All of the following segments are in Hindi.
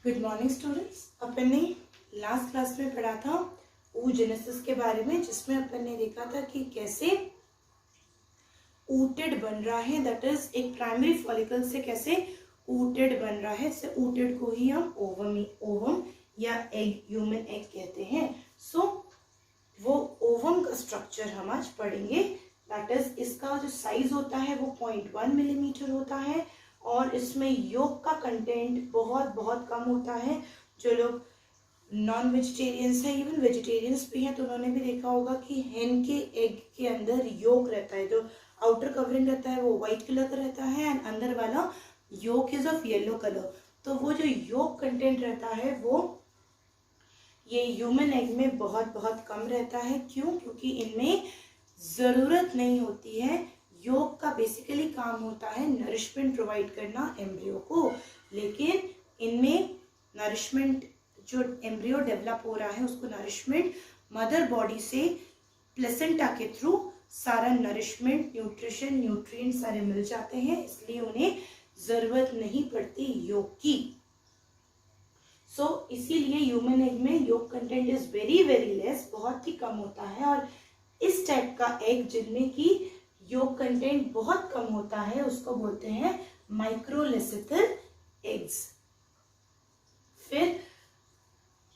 Good morning students. अपन ने लास्ट क्लास में पढ़ा था oogenesis के बारे में, जिसमें अपन ने देखा था कि कैसे ooted बन रहा है, दैट इज एक प्राइमरी फॉलिकल से कैसे ooted बन रहा है। इससे ooted को ही हम ओवम या एग, ह्यूमन एग कहते हैं। सो वो ओवम का स्ट्रक्चर हम आज पढ़ेंगे। दैट इज इसका जो साइज होता है वो 0.1 मिलीमीटर होता है और इसमें योक का कंटेंट बहुत बहुत कम होता है। जो लोग नॉन वेजिटेरियंस हैं, इवन वेजिटेरियंस भी हैं, तो उन्होंने भी देखा होगा कि हेन के एग के अंदर योक रहता है। जो आउटर कवरिंग रहता है वो व्हाइट कलर का रहता है एंड अंदर वाला योक इज ऑफ येलो कलर। तो वो जो योक कंटेंट रहता है वो ये ह्यूमन एग में बहुत बहुत कम रहता है। क्यों? क्योंकि इनमें ज़रूरत नहीं होती है। योग का बेसिकली काम होता है नरिशमेंट प्रोवाइड करना एम्ब्रियो को, लेकिन इनमें नरिशमेंट जो एम्ब्रियो डेवलप हो रहा है उसको नरिशमेंट मदर बॉडी से प्लेसेंटा के थ्रू सारा नरिशमेंट, न्यूट्रिशन, न्यूट्रिएंट सारे मिल जाते हैं, इसलिए उन्हें ज़रूरत नहीं पड़ती योग की। सो इसीलिए ह्यूमन एग में योग content is very very less, बहुत ही कम होता है। और इस टाइप का एग जिनमें की योग कंटेंट बहुत कम होता है उसको बोलते हैं माइक्रोलेसिथल एग्स। फिर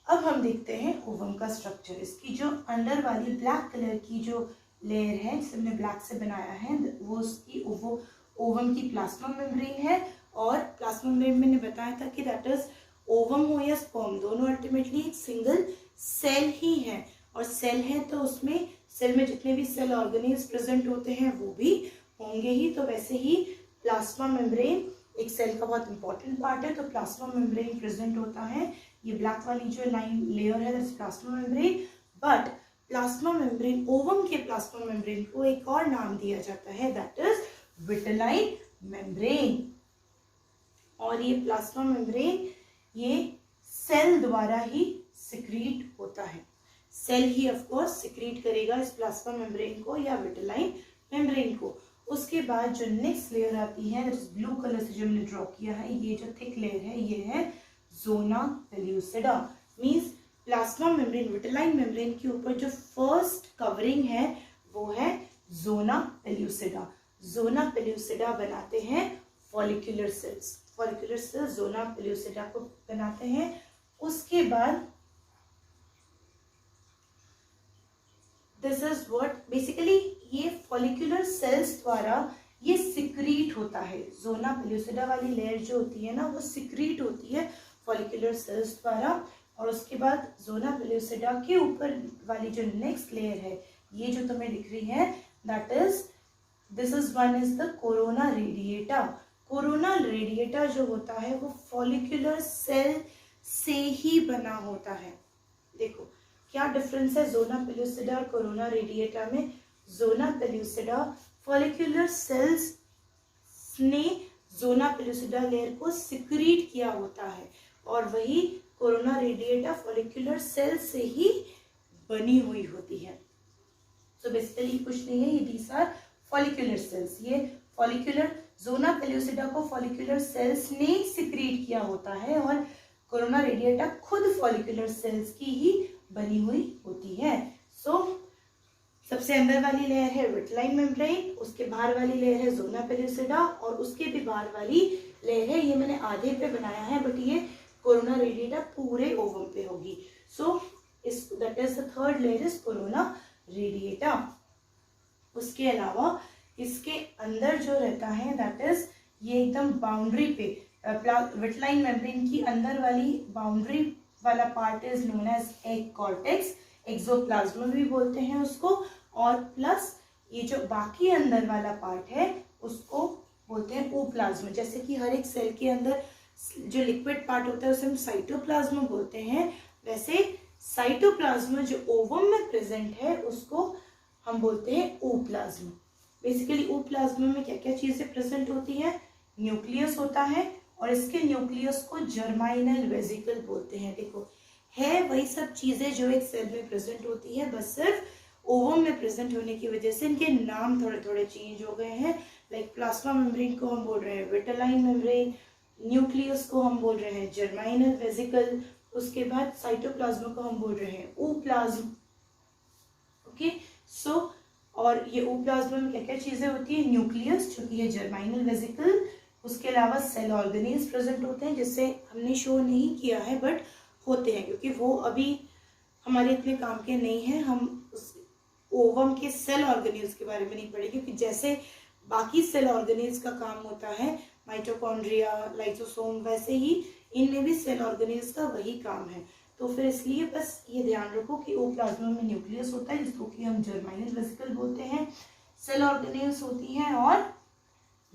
अब हम देखते हैं ओवम का स्ट्रक्चर। इसकी जो अंदर वाली ब्लैक कलर की जो लेयर है जिसे हमने ब्लैक से बनाया है वो उसकी ओवम की प्लाज्मा मेम्ब्रेन है। और प्लाज्मा मेम्ब्रेन मैंने बताया था कि दैट इज ओवम हो या स्पर्म, दोनों अल्टीमेटली एक सिंगल सेल ही है। और सेल है तो उसमें सेल में जितने भी सेल ऑर्गेनेल्स प्रेजेंट होते हैं वो भी होंगे ही। तो वैसे ही प्लाज्मा मेम्ब्रेन एक सेल का बहुत इंपॉर्टेंट पार्ट है, तो प्लाज्मा मेम्ब्रेन प्रेजेंट होता है। ये ब्लैक वाली जो लाइन लेयर है that's plasma membrane. But plasma membrane, ovum के प्लाज्मा मेम्ब्रेन को एक और नाम दिया जाता है, दैट इज विटेलाइन मेम्ब्रेन। और ये प्लाज्मा मेम्ब्रेन ये सेल द्वारा ही सिक्रीट होता है। सेल ही ऑफ कोर्स सिक्रीट करेगा इस प्लाज्मा मेम्ब्रेन को या विटेलाइन मेम्ब्रेन को। उसके बाद जो नेक्स्ट लेयर आती है ब्लू कलर से जो हमने ड्रॉ किया है, ये जो थिक लेयर है ये है zona pellucida. Means plasma membrane, vitelline membrane के ऊपर जो फर्स्ट कवरिंग है वो है जोना पेल्यूसिडा। जोना पेल्यूसिडा बनाते हैं फॉलिकुलर सेल्स। फॉलिकुलर सेल्स जोना पेल्यूसिडा को बनाते हैं। उसके बाद दिस इज व्हाट बेसिकली ये फॉलिकुलर सेल्स द्वारा ये सिक्रीट होता है। जोना पेल्यूसिडा वाली लेयर जो होती है ना वो सिक्रीट होती है फॉलिकुलर सेल्स द्वारा। और उसके बाद जोना पेल्यूसिडा के ऊपर वाली जो नेक्स्ट लेयर है ये जो तुम्हें दिख रही है that is this is one is the corona radiata. Corona radiata जो होता है वो फॉलिकुलर सेल से ही बना होता है। देखो क्या डिफरेंस है जोना पेल्यूसिडा और कोरोना रेडिएटा में। जोना पेल्यूसिडा फॉलिकुलर सेल्स ने जोना पेल्यूसिडा लेयर को सिक्रीट किया होता है और वही कोरोना रेडिएटा फॉलिकुलर सेल से ही बनी हुई होती है। सो बेसिकली कुछ नहीं है, ये दीज आर फॉलिकुलर सेल्स। ये फॉलिकुलर जोना पेल्यूसिडा को फॉलिकुलर सेल्स ने सिक्रीट किया होता है और कोरोना रेडिएटा खुद फॉलिकुलर सेल्स की ही बनी हुई होती है। सो सबसे अंदर वाली लेयर है विटेलाइन मेम्ब्रेन, उसके बाहर वाली लेयर है जोना पेल्यूसिडा और उसके भी बाहर वाली लेयर है, ये मैंने आधे पे बनाया है बट ये कोरोना रेडिएटा पूरे ओवम पे होगी। सो इस that is the third layer is corona radiata. उसके अलावा इसके अंदर जो रहता है दैट इज ये एकदम बाउंड्री पे विटेलाइन मेम्ब्रेन की अंदर वाली बाउंड्री वाला part is known as egg cortex, exoplasm भी बोलते हैं उसको। और प्लस ये जो बाकी अंदर वाला पार्ट है उसको बोलते हैं ओप्लाज्मा। जैसे कि हर एक सेल के अंदर जो लिक्विड पार्ट होता है उसे हम साइटोप्लाज्मा बोलते हैं, वैसे साइटोप्लाज्मा जो ओवम में प्रेजेंट है उसको हम बोलते हैं ओप्लाज्मा। बेसिकली ओप्लाज्मा में क्या क्या चीजें प्रेजेंट होती है, न्यूक्लियस होता है और इसके न्यूक्लियस को जर्माइनल वेसिकल बोलते हैं। देखो है वही सब चीजें जो एक सेल में प्रेजेंट होती है, बस सिर्फ ओवम में प्रेजेंट होने की वजह से इनके नाम थोड़े थोड़े चेंज हो गए हैं। लाइक प्लाज्मा मेम्ब्रेन को हम बोल रहे हैं विटेलाइन मेम्ब्रेन, न्यूक्लियस को हम बोल रहे हैं जर्माइनल वेसिकल, उसके बाद साइटोप्लाज्म को हम बोल रहे हैं ओप्लाज्म। ओके, सो और ये ओप्लाज्म में क्या क्या चीजें होती है, न्यूक्लियस जो कि है जर्माइनल वेसिकल, उसके अलावा सेल ऑर्गेनेल्स प्रेजेंट होते हैं, जिससे हमने शो नहीं किया है बट होते हैं, क्योंकि वो अभी हमारे इतने काम के नहीं हैं। हम उस ओवम के सेल ऑर्गेनेल्स के बारे में नहीं पढ़े, क्योंकि जैसे बाकी सेल ऑर्गेनेल्स का काम होता है माइटोकॉन्ड्रिया, लाइसोसोम, वैसे ही इनमें भी सेल ऑर्गेनेल्स का वही काम है। तो फिर इसलिए बस ये ध्यान रखो कि ओप्लाज्म में न्यूक्लियस होता है जिसको कि हम जर्माइनल वेसिकल बोलते हैं, सेल ऑर्गेनेल्स होती हैं और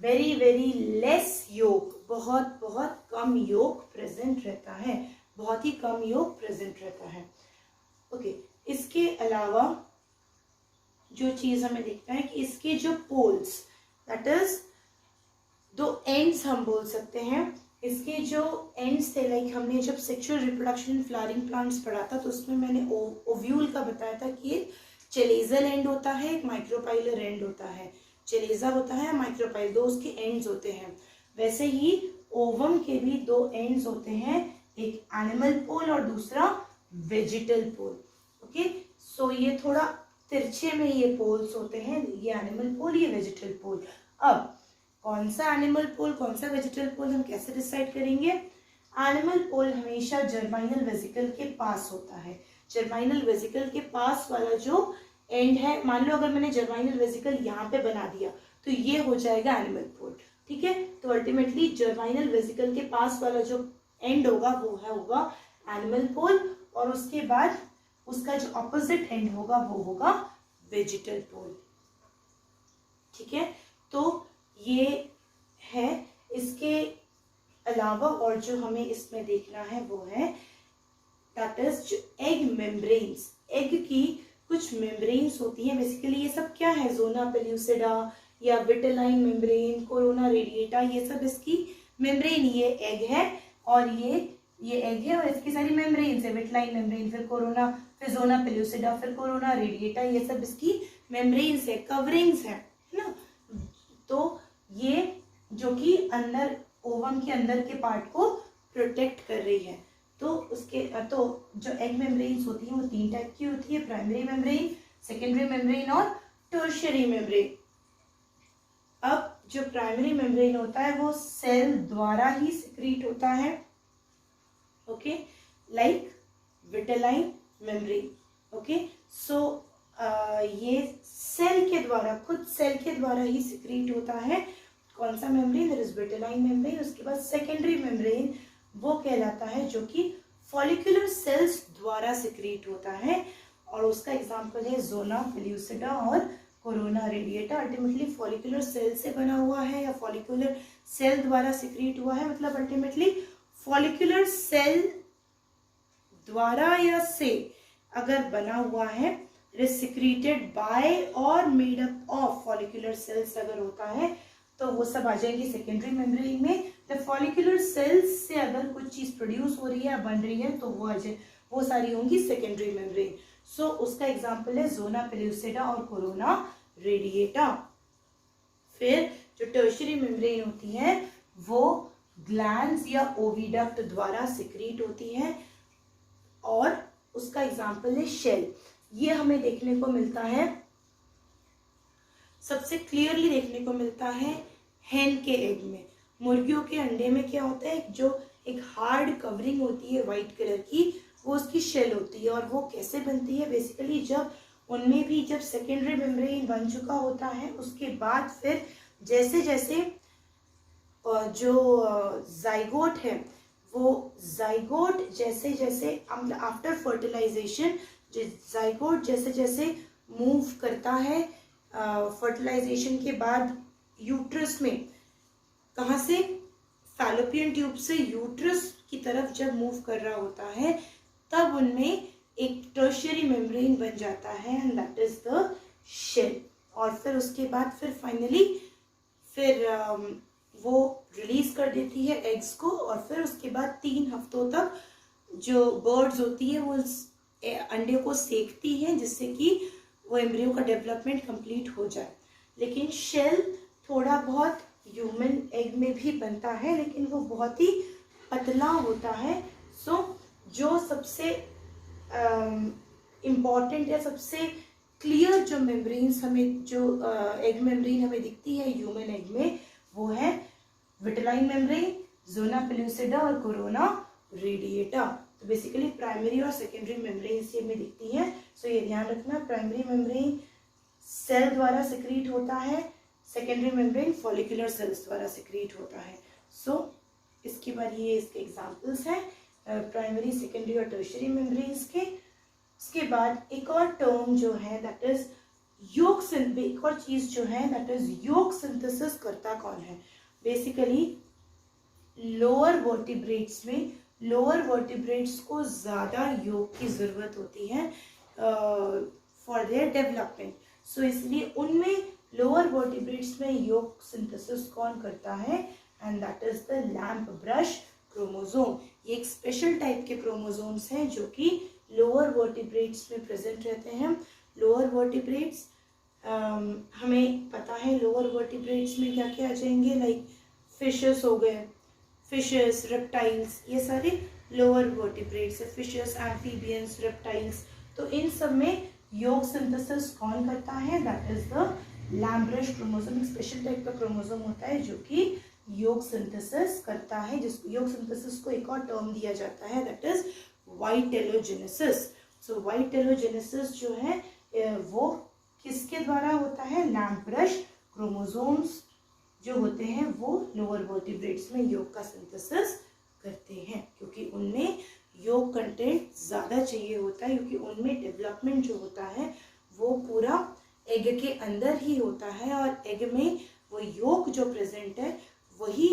वेरी वेरी लेस योग, बहुत बहुत कम योग प्रेजेंट रहता है, बहुत ही कम योग प्रेजेंट रहता है। ओके, इसके अलावा जो चीज हमें देखना है कि इसके जो पोल्स, दैट इज दो एंड्स हम बोल सकते हैं, इसके जो एंड्स थे, लाइक हमने जब sexual reproduction in flowering plants पढ़ा था तो उसमें मैंने ओव्यूल का बताया था कि एक चेलेजल एंड होता है, एक माइक्रोपाइलर एंड होता है। चेलेजा होता है, माइक्रोपाइल, दो उसके एंड्स होते हैं। वैसे ही ओवम के भी दो एंड्स होते हैं, एक एनिमल पोल और दूसरा वेजिटल पोल। ओके, सो ये थोड़ा तिरछे में ये पोल्स होते हैं, ये एनिमल पोल, ये वेजिटल पोल। अब कौन सा एनिमल पोल कौन सा वेजिटल पोल हम कैसे डिसाइड करेंगे? एनिमल पोल हमेशा जर्माइनल वेसिकल के पास होता है। जर्माइनल वेसिकल के पास वाला जो एंड है, मान लो अगर मैंने जर्माइनल वेसिकल यहाँ पे बना दिया तो ये हो जाएगा एनिमल पोल, ठीक है। तो अल्टीमेटली जर्माइनल वेसिकल के पास वाला जो एंड होगा वो है होगा एनिमल पोल, और उसके बाद उसका जो ऑपोजिट एंड होगा वो होगा वेजिटल पोल, ठीक है। तो ये है। इसके अलावा और जो हमें इसमें देखना है वो है दैट इज जो एग मेम्ब्रेन्स, एग की कुछ मेम्ब्रेन्स होती हैं। बेसिकली ये सब क्या है, जोना पेल्यूसिडा या विटेलाइन मेम्ब्रेन, कोरोना रेडिएटा, ये सब इसकी मेम्ब्रेन, ये एग है और ये एग है और इसकी सारी मेम्ब्रेन्स है, विटेलाइन मेम्ब्रेन, फिर कोरोना, फिर जोना पेल्यूसिडा, फिर कोरोना रेडिएटा, ये सब इसकी मेम्ब्रेन्स है, कवरिंग्स है ना। तो ये जो कि अंदर ओवम के अंदर के पार्ट को प्रोटेक्ट कर रही है। तो जो एग मेम्ब्रेन्स होती हैं वो 3 टाइप की होती है, प्राइमरी मेम्ब्रेन, सेकेंडरी मेम्ब्रेन और टर्शियरी मेम्ब्रेन। अब जो प्राइमरी मेम्ब्रेन होता है वो सेल द्वारा ही सिक्रीट होता है, okay, like vitelline membrane, okay. So ये सेल के द्वारा, खुद सेल के द्वारा ही सिक्रीट होता है। कौन सा membrane? That is vitelline membrane. उसके बाद सेकेंडरी मेम्ब्रेन वो कहलाता है जो कि फॉलिकुलर सेल्स द्वारा सिक्रीट होता है, और उसका एग्जांपल है जोना पेल्यूसिडा और corona radiata. Ultimately follicular cell से बना हुआ है या फॉलिकुलर सेल द्वारा सिक्रीट हुआ है, मतलब अल्टीमेटली फॉलिकुलर सेल द्वारा या से अगर बना हुआ है, इट इज सिक्रीटेड बाय और made up of follicular cells अगर होता है तो वो सब आ जाएंगी सेकेंडरी मेम्ब्रेन में। जब फॉलिकुलर सेल्स से अगर कुछ चीज प्रोड्यूस हो रही है या बन रही है तो वो सारी होंगी सेकेंडरी मेम्ब्रेन। सो उसका एग्जांपल है जोना पेल्यूसिडा और कोरोना रेडिएटा। फिर जो टर्शियरी मेम्ब्रेन होती है वो ग्लैंड्स या ओविडक्ट द्वारा सिक्रीट होती है, और उसका एग्जांपल है शेल। ये हमें देखने को मिलता है, सबसे क्लियरली देखने को मिलता है हेन के एग में। मुर्गियों के अंडे में क्या होता है, जो एक हार्ड कवरिंग होती है वाइट कलर की, वो उसकी शेल होती है। और वो कैसे बनती है? बेसिकली जब उनमें भी जब सेकेंडरी मेम्ब्रेन बन चुका होता है उसके बाद फिर जैसे जैसे जो जाइगोट है, वो जाइगोट जैसे जैसे आफ्टर फर्टिलाइजेशन जाइगोट जैसे जैसे मूव करता है फर्टिलाइजेशन के बाद यूट्रस में, कहाँ से? फैलोपियन ट्यूब से यूट्रस की तरफ जब मूव कर रहा होता है तब उनमें एक टर्शियरी मेम्ब्रेन बन जाता है and that is the shell. और फिर उसके बाद फिर फाइनली फिर वो रिलीज कर देती है एग्स को, और फिर उसके बाद 3 हफ्तों तक जो बर्ड्स होती है वो अंडे को सेकती हैं जिससे कि वो एम्ब्रियो का डेवलपमेंट कंप्लीट हो जाए। लेकिन शेल थोड़ा बहुत ह्यूमन एग में भी बनता है, लेकिन वो बहुत ही पतला होता है। सो जो सबसे इम्पॉर्टेंट या सबसे क्लियर जो मेम्ब्रेन्स हमें, जो एग मेम्ब्रेन हमें दिखती है ह्यूमन एग में, वो है विटेलाइन मेम्ब्रेन, जोना पेलुसिडा और कोरोना रेडिएटा। तो बेसिकली प्राइमरी और सेकेंडरी मेम्ब्रेन्स ये हमें दिखती है। सो ये ध्यान रखना, प्राइमरी मेम्ब्रेन सेल द्वारा सिक्रीट होता है, सेकेंडरी मेम्ब्रेन फॉलिकुलर सेल्स द्वारा सिक्रीट होता है। सो इसके बाद ये इसके एग्जाम्पल्स हैं प्राइमरी, सेकेंडरी और टर्शियरी मेम्ब्रेन्स के। इसके बाद एक और टर्म जो है दैट इज योग, एक और चीज जो है दैट इज योग सिंथेसिस करता कौन है। बेसिकली लोअर वर्टिब्रेट्स में, लोअर वर्टिब्रेट्स को ज़्यादा योग की ज़रूरत होती है फॉर देयर डेवलपमेंट। सो इसलिए उनमें लोअर वर्टिब्रेट्स में योग सिंथेसिस कौन करता है, and that is the lamp brush chromosome. ये एक स्पेशल टाइप के क्रोमोसोम्स हैं जो कि लोअर वर्टिब्रेट्स में प्रेजेंट रहते हैं। लोअर वर्टिब्रेट्स हमें पता है लोअर वर्टिब्रेट्स में क्या क्या आ जाएंगे, लाइक फिशेस हो गए, फिशेस, रेप्टाइल्स, ये सारे लोअर वर्टिब्रेट्स है, फिशेस, एम्फीबियंस, रेप्टाइल्स। तो इन सब में योग सिंथेसिस कौन करता है, that is the lamp brush chromosome. एक स्पेशल टाइप का क्रोमोसोम होता है जो कि योग सिंथेसिस करता है, जिस योग सिंथेसिस को एक और टर्म दिया जाता है दैट इज वाइटेलोजेनेसिस। सो वाइटेलोजेनेसिस जो है वो किसके द्वारा होता है, लैम्प ब्रश क्रोमोसोम्स जो होते हैं वो लोअर वर्टिब्रेट्स में योग का सिंथेसिस करते हैं, क्योंकि उनमें योग कंटेंट ज़्यादा चाहिए होता है, क्योंकि उनमें डेवलपमेंट जो होता है वो पूरा एग के अंदर ही होता है, और एग में वो योग जो प्रेजेंट है वही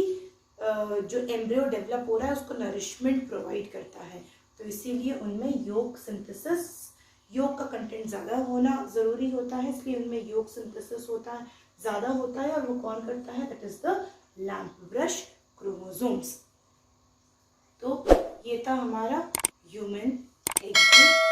जो एम्ब्रियो डेवलप हो रहा है उसको नरिशमेंट प्रोवाइड करता है। तो इसीलिए उनमें योग सिंथेसिस, योग का कंटेंट ज़्यादा होना ज़रूरी होता है, इसलिए उनमें योग सिंथेसिस होता है, ज़्यादा होता है, और वो कौन करता है, that is the lamp brush chromosomes. तो ये था हमारा ह्यूमन एग।